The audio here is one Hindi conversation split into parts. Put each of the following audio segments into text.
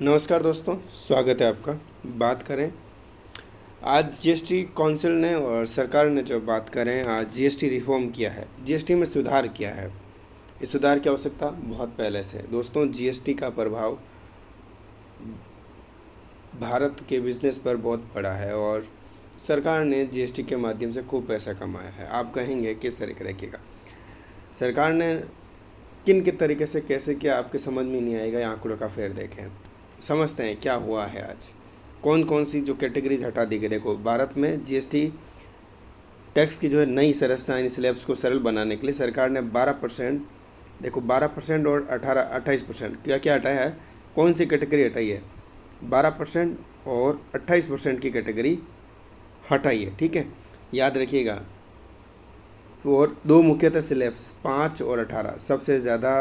नमस्कार दोस्तों, स्वागत है आपका। बात करें आज जीएसटी काउंसिल ने और सरकार ने जो बात करें आज जीएसटी रिफॉर्म किया है, जीएसटी में सुधार किया है। इस सुधार की आवश्यकता बहुत पहले से है। दोस्तों, जीएसटी का प्रभाव भारत के बिजनेस पर बहुत पड़ा है और सरकार ने जीएसटी के माध्यम से खूब पैसा कमाया है। आप कहेंगे किस तरीके का सरकार ने किन के तरीके से कैसे किया, आपके समझ में नहीं आएगा। ये आंकड़ों का फेर देखें, समझते हैं क्या हुआ है आज। कौन कौन सी जो कैटेगरीज हटा दी गई। देखो, भारत में जीएसटी टैक्स की जो है नई संरचना, इन स्लैब्स को सरल बनाने के लिए सरकार ने 12%, देखो 12% और 28% क्या क्या हटाया है, कौन सी कैटेगरी हटाई है। 12% और 28% की कैटेगरी हटाई है, ठीक है, याद रखिएगा। और दो मुख्यतः स्लैब्स 5 और 18, सबसे ज़्यादा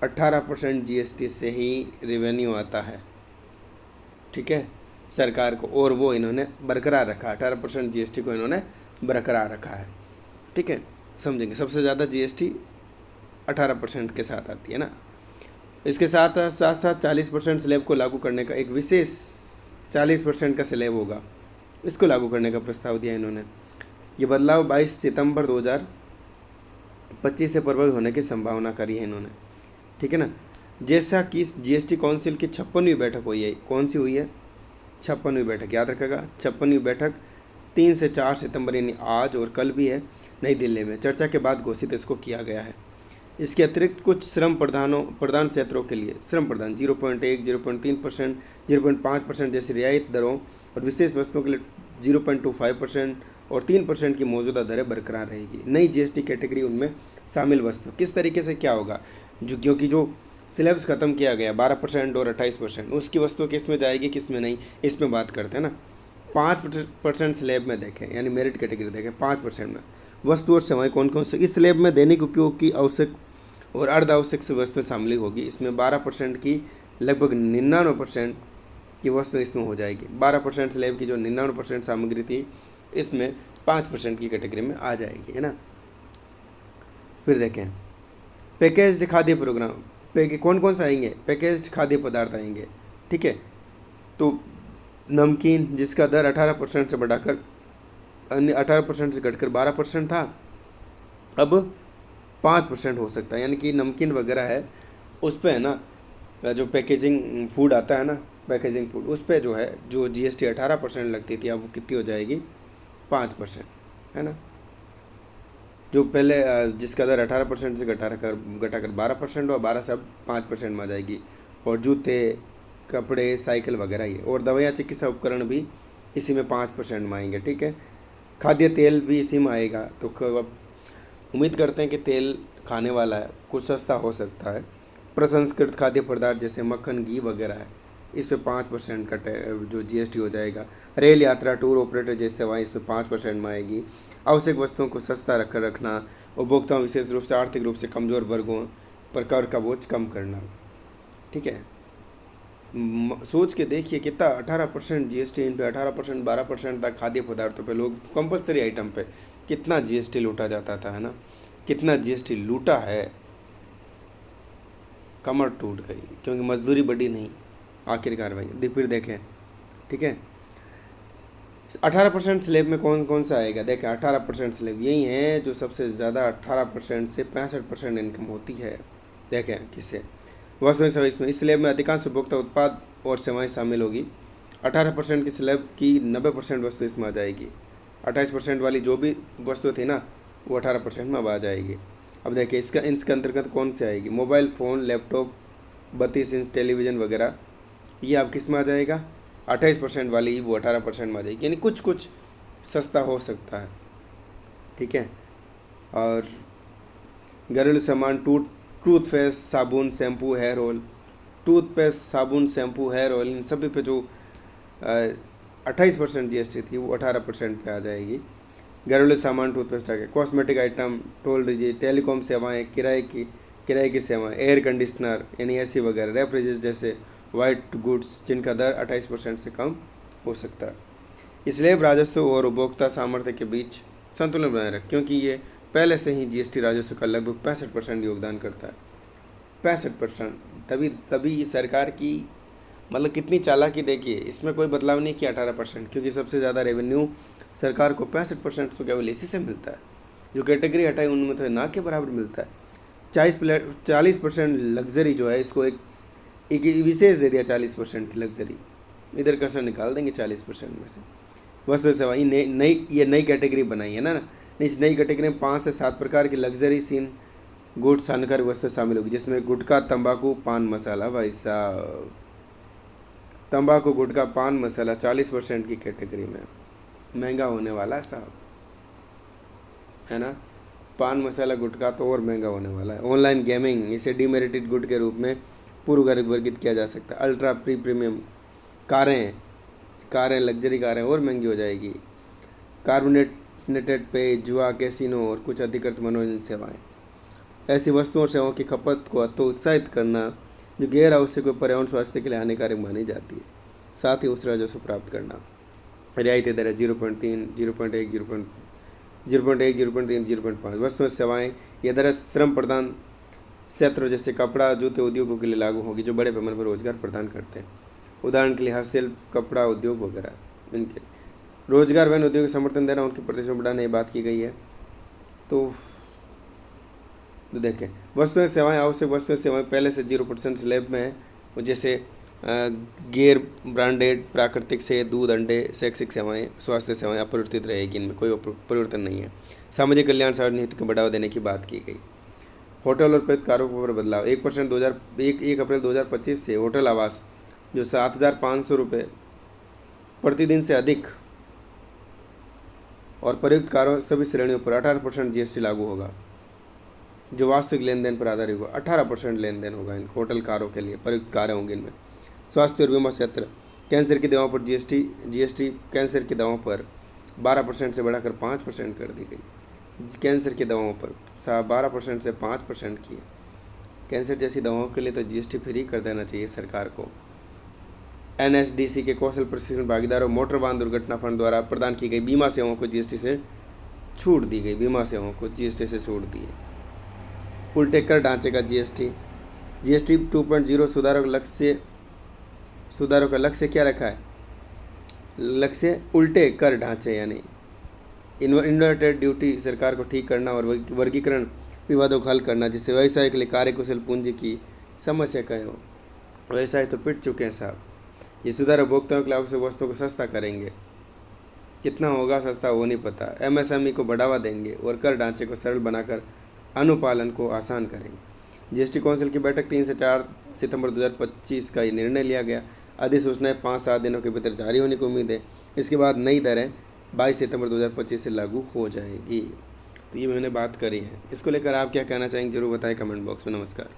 18% जीएसटी से ही रेवेन्यू आता है, ठीक है, सरकार को, और वो इन्होंने बरकरार रखा। 18% जीएसटी को इन्होंने बरकरार रखा है, ठीक है, समझेंगे। सबसे ज़्यादा जीएसटी 18% के साथ आती है ना। इसके साथ साथ साथ 40% स्लैब को लागू करने का एक विशेष 40% का स्लैब होगा, इसको लागू करने का प्रस्ताव दिया इन्होंने। ये बदलाव 22 सितंबर 2025 से प्रभावी होने की संभावना करी है इन्होंने, ठीक है ना। जैसा कि जीएसटी काउंसिल की 56वीं बैठक हुई है, कौन सी हुई है, 56वीं बैठक, याद रखेगा। 56वीं बैठक 3 से 4 सितंबर यानी आज और कल भी है, नई दिल्ली में। चर्चा के बाद घोषित इसको किया गया है। इसके अतिरिक्त कुछ श्रम प्रधान क्षेत्रों के लिए श्रम प्रदान 0.1, 0.3%, 0.5% जैसी रियायत दरों और विशेष वस्तुओं के लिए 0.25% और 3% की मौजूदा दरें बरकरार रहेगी। नई जीएसटी कैटेगरी उनमें शामिल वस्तु किस तरीके से क्या होगा, जो क्योंकि जो स्लैब्स ख़त्म किया गया 12% और 28%, उसकी वस्तु किस में जाएगी किस में नहीं, इसमें बात करते हैं ना। 5% स्लैब में देखें, यानी मेरिट कैटेगरी देखें, 5% में वस्तु और सेवाएं कौन कौन से इस स्लैब में दैनिक उपयोग की आवश्यक और अर्ध आवश्यक से वस्तुएं शामिल होगी। इसमें 12% की लगभग 99% की वस्तु इसमें हो जाएगी। 12% स्लैब की जो 99% सामग्री थी, इसमें 5% की कैटेगरी में आ जाएगी, है ना। फिर देखें पैकेज्ड खाद्य प्रोग्राम, कौन कौन से आएंगे, पैकेज्ड खाद्य पदार्थ आएंगे, ठीक है। तो नमकीन, जिसका दर 18% से बढ़ाकर 18% से घटकर 12% था, अब 5% हो सकता है। यानी कि नमकीन वगैरह है उस पर है ना, जो पैकेजिंग फूड आता है ना, पैकेजिंग फूड, उस पर जो है जो जीएसटी 18% लगती थी, अब वो कितनी हो जाएगी, 5%, है ना। जो पहले जिसका दर 18% से घटाकर 12% और 12 से अब 5% में आ जाएगी। और जूते, कपड़े, साइकिल वगैरह ये, और दवाइयाँ, चिकित्सा उपकरण भी इसी में 5% में आएंगे, ठीक है। खाद्य तेल भी इसी में आएगा। तो अब उम्मीद करते हैं कि तेल खाने वाला है, कुछ सस्ता हो सकता है। प्रसंस्कृत खाद्य पदार्थ जैसे मक्खन, घी वगैरह है, इस पर 5% का जो जीएसटी हो जाएगा। रेल यात्रा, टूर ऑपरेटर जैसी सेवाएं इस पर 5% में आएगी। आवश्यक वस्तुओं को सस्ता रखना, उपभोक्ताओं विशेष रूप से आर्थिक रूप से कमज़ोर वर्गों पर कर का बोझ कम करना, ठीक है। सोच के देखिए कितना 18% जीएसटी, इन पे 18%, 12% तक खाद्य पदार्थों पे, लोग कंपलसरी आइटम पे कितना जीएसटी लूटा जाता था, है ना। कितना जीएसटी लूटा है, कमर टूट गई, क्योंकि मजदूरी बढ़ी नहीं आखिरकार भाई। फिर देखें, ठीक है, 18% स्लैब में कौन कौन सा आएगा। देखें 18% स्लैब यही है जो सबसे ज़्यादा 18% से 65% इनकम होती है। देखें किससे, वस्तुएं सेवा, इसमें इस स्लैब में अधिकांश उपभोक्ता उत्पाद और सेवाएं शामिल होगी। 18% की स्लैब की 90% वस्तु इसमें आ जाएगी। 28% वाली जो भी वस्तु थी ना, वो 18% में अब आ जाएगी। अब देखिए इसके अंतर्गत कौन सी आएगी, mobile phone, laptop, 32 inch television वगैरह, ये अब किस में आ जाएगा, 28% वाली वो 18% में आ जाएगी। यानी कुछ कुछ सस्ता हो सकता है, ठीक है। और घरेलू सामान, टूथपेस्ट, साबुन, शैम्पू, हेयर ऑयल, टूथपेस्ट, साबुन, शैम्पू, हेयर ऑयल, इन सभी पे जो 28% जीएसटी थी वो 18% पे आ जाएगी। घरेलू सामान, टूथपेस्ट आ गया, cosmetic item, toll recharge, telecom सेवाएं, किराए की सेवाएं, एयर कंडीशनर यानी एसी वगैरह, रेफ्रिजरेटर जैसे वाइट गुड्स, जिनका दर 28% से कम हो सकता है। इसलिए राजस्व और उपभोक्ता सामर्थ्य के बीच संतुलन बनाए रखें, क्योंकि ये पहले से ही जीएसटी राजस्व का लगभग 65% योगदान करता है। 65%, तभी सरकार की मतलब कितनी चालाकी देखिए, इसमें कोई बदलाव नहीं किया 18%, क्योंकि सबसे ज़्यादा रेवेन्यू सरकार को 65% तो केवल इसी से मिलता है। जो कैटेगरी हटाई उनमें तो ना के बराबर मिलता है। 40% लग्जरी जो है इसको एक विशेष दे दिया, 40% की लग्जरी, इधर कर्सर निकाल देंगे 40% में से। वस्तु सेवा ये नई कैटेगरी बनाई है ना। इस नई कैटेगरी में 5 से 7 प्रकार की लग्जरी सीन गुड्स हानिकारक वस्तु शामिल होगी, जिसमें गुटखा, तंबाकू, पान मसाला। भाई साहब, तंबाकू, गुटखा, पान मसाला 40% की कैटेगरी में महंगा होने वाला है साहब, है ना। पान मसाला, गुटखा तो और महंगा होने वाला है। ऑनलाइन गेमिंग, इसे डीमेरिटेड गुड के रूप में पूर्व वर्गित किया जा सकता है। अल्ट्रा प्रीमियम कारें लग्जरी कारें और महंगी हो जाएगी। कार्बोनेटेड पेय, जुआ, कैसीनो और कुछ अधिकृत मनोरंजन सेवाएं। ऐसी वस्तुओं और सेवाओं की खपत को उत्साहित करना जो गैर आवश्यक व पर्यावरण स्वास्थ्य के लिए हानिकारक मानी जाती है। साथ ही उच्च राजस्व प्राप्त करना। रियायती दर 0.3, 0.1, 0.1, 0.3, 0.5। वस्तुएं सेवाएं, यह दर श्रम प्रदान क्षेत्र जैसे कपड़ा, जूते उद्योगों के लिए लागू होगी जो बड़े पैमाने पर रोजगार प्रदान करते हैं। उदाहरण के लिए हस्तशिल्प, कपड़ा उद्योग वगैरह, इनके रोजगार व उद्योग समर्थन देना, उनकी प्रतिशत बढ़ाने की बात की गई है। तो देखें, वस्तुएं सेवाएं, आवश्यक वस्तुएं सेवाएं पहले से 0% स्लैब में है, जैसे गैर ब्रांडेड, प्राकृतिक से दूध, अंडे, शैक्षिक सेवाएं, स्वास्थ्य सेवाएं अपरिवर्तित रहेगी, इनमें कोई परिवर्तन नहीं है। सामाजिक कल्याण सार्वजनिक हित को बढ़ावा देने की बात की गई। होटल और प्रयुक्त कारों पर बदलाव। 1 अप्रैल 2025 से होटल आवास जो 7,500 रुपये प्रतिदिन से अधिक और प्रयुक्त कारों सभी श्रेणियों पर 18% GST लागू होगा, जो वास्तविक लेन देन पर आधारित होगा। 18% लेन देन होगा इन होटल कारों के लिए, प्रयुक्त कारें होंगी इनमें। स्वास्थ्य और बीमा क्षेत्र, कैंसर की दवाओं पर जीएसटी कैंसर की दवाओं पर 12% से बढ़ाकर 5% कर दी गई। कैंसर की दवाओं पर 12% से 5% की। कैंसर जैसी दवाओं के लिए तो GST फ्री कर देना चाहिए सरकार को। NSDC के कौशल प्रशिक्षण भागीदारों मोटर वाहन दुर्घटना फंड द्वारा प्रदान की गई बीमा सेवाओं को GST से छूट दी गई। बीमा सेवाओं को GST से छूट दी है। उल्टे कर ढांचे का GST 2.0 सुधारों का लक्ष्य क्या रखा है? लक्ष्य उल्टे कर ढांचे यानी इन्वर्टेड ड्यूटी सरकार को ठीक करना और वर्गीकरण विवादों को हल करना, जिससे व्यवसाय के लिए कार्यकुशल पूंजी की समस्या कम हो। व्यवसाय तो पिट चुके हैं साहब। ये सुधार उपभोक्ताओं के लिए आवश्यक वस्तुओं को सस्ता करेंगे। कितना होगा सस्ता वो नहीं पता। MSME को बढ़ावा देंगे और कर ढांचे को सरल बनाकर अनुपालन को आसान करेंगे। GST काउंसिल की बैठक 3 से 4 सितंबर 2025 का ये निर्णय लिया गया। अधिसूचनाएं 5-7 दिनों के भीतर जारी होने की उम्मीद है। इसके बाद नई दरें 22 सितंबर 2025 से लागू हो जाएगी। तो ये मैंने बात करी है। इसको लेकर आप क्या कहना चाहेंगे जरूर बताएं कमेंट बॉक्स में। नमस्कार।